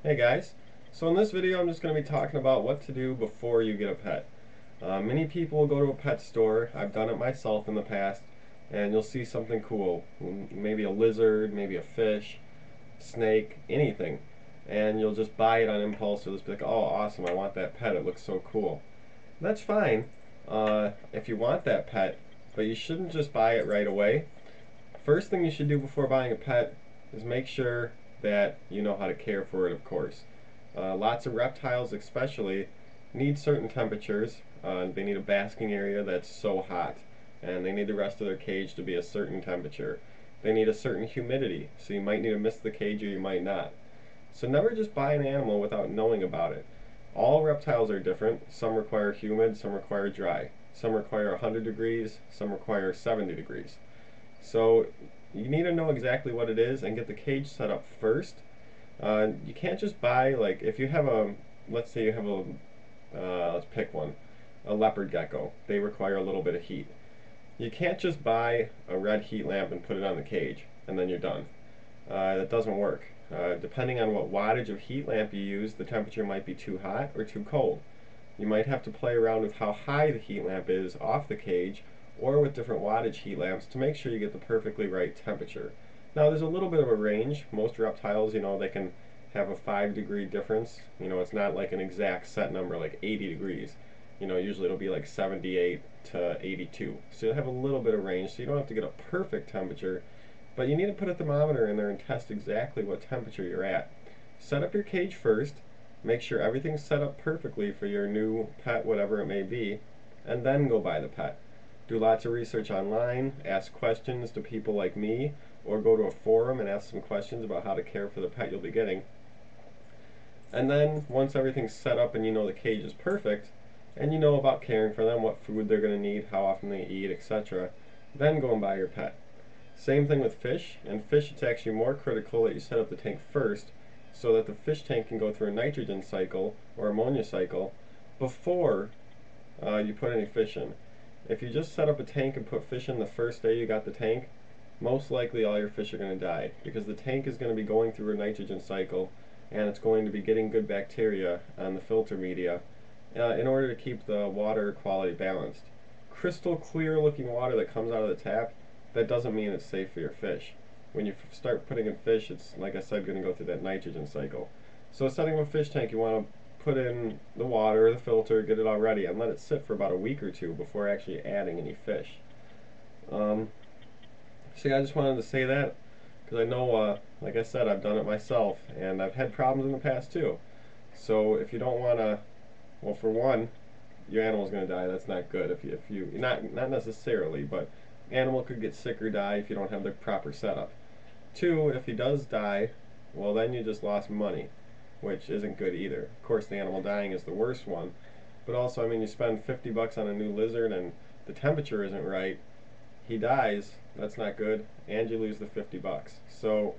Hey guys, so in this video I'm just going to be talking about what to do before you get a pet. Many people go to a pet store. I've done it myself in the past, and you'll see something cool. Maybe a lizard, maybe a fish, snake, anything. And you'll just buy it on impulse. You'll just be like, oh awesome, I want that pet, it looks so cool. That's fine if you want that pet, but you shouldn't just buy it right away. First thing you should do before buying a pet is make sure that you know how to care for it, of course. Lots of reptiles, especially, need certain temperatures. They need a basking area that's so hot, and they need the rest of their cage to be a certain temperature. They need a certain humidity, so you might need to mist the cage or you might not. So never just buy an animal without knowing about it. All reptiles are different. Some require humid, some require dry. Some require 100 degrees, some require 70 degrees. So you need to know exactly what it is and get the cage set up first. You can't just buy, like, if you have a, let's say you have a, let's pick one, a leopard gecko. They require a little bit of heat. You can't just buy a red heat lamp and put it on the cage and then you're done. That doesn't work. Depending on what wattage of heat lamp you use, the temperature might be too hot or too cold. You might have to play around with how high the heat lamp is off the cage or with different wattage heat lamps to make sure you get the perfectly right temperature. Now there's a little bit of a range. Most reptiles, they can have a 5-degree difference. It's not like an exact set number like 80 degrees. Usually it'll be like 78 to 82. So you'll have a little bit of range, so you don't have to get a perfect temperature, but you need to put a thermometer in there and test exactly what temperature you're at. Set up your cage first, make sure everything's set up perfectly for your new pet, whatever it may be, and then go buy the pet. Do lots of research online, ask questions to people like me, or go to a forum and ask some questions about how to care for the pet you'll be getting. And then once everything's set up and you know the cage is perfect, and you know about caring for them, what food they're going to need, how often they eat, etc., then go and buy your pet. Same thing with fish. And fish, it's actually more critical that you set up the tank first so that the fish tank can go through a nitrogen cycle or ammonia cycle before you put any fish in. If you just set up a tank and put fish in the first day you got the tank, most likely all your fish are going to die because the tank is going to be going through a nitrogen cycle and it's going to be getting good bacteria on the filter media in order to keep the water quality balanced. Crystal clear looking water that comes out of the tap, that doesn't mean it's safe for your fish. When you start putting in fish, it's, like I said, going to go through that nitrogen cycle. So setting up a fish tank, you want to put in the water, the filter, get it all ready, and let it sit for about a week or two before actually adding any fish. Um, See, I just wanted to say that because I know, like I said, I've done it myself, and I've had problems in the past too. So if you don't want to, well, for one, your animal's going to die. That's not good. If you not necessarily, but animal could get sick or die if you don't have the proper setup. Two, if he does die, well, then you just lost money, which isn't good either. Of course, the animal dying is the worst one, but also, I mean, you spend 50 bucks on a new lizard and the temperature isn't right. He dies. That's not good, and you lose the 50 bucks. So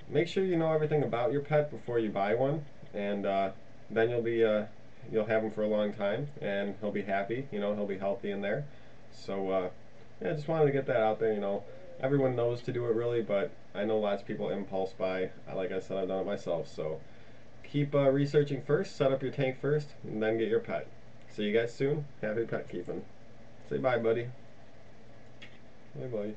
make sure you know everything about your pet before you buy one, and then you'll have him for a long time, and he'll be happy. He'll be healthy in there. So yeah, I just wanted to get that out there. Everyone knows to do it really, but I know lots of people impulse buy. Like I said, I've done it myself. So keep researching first. Set up your tank first, and then get your pet. See you guys soon. Happy pet keeping. Say bye, buddy. Bye, bye.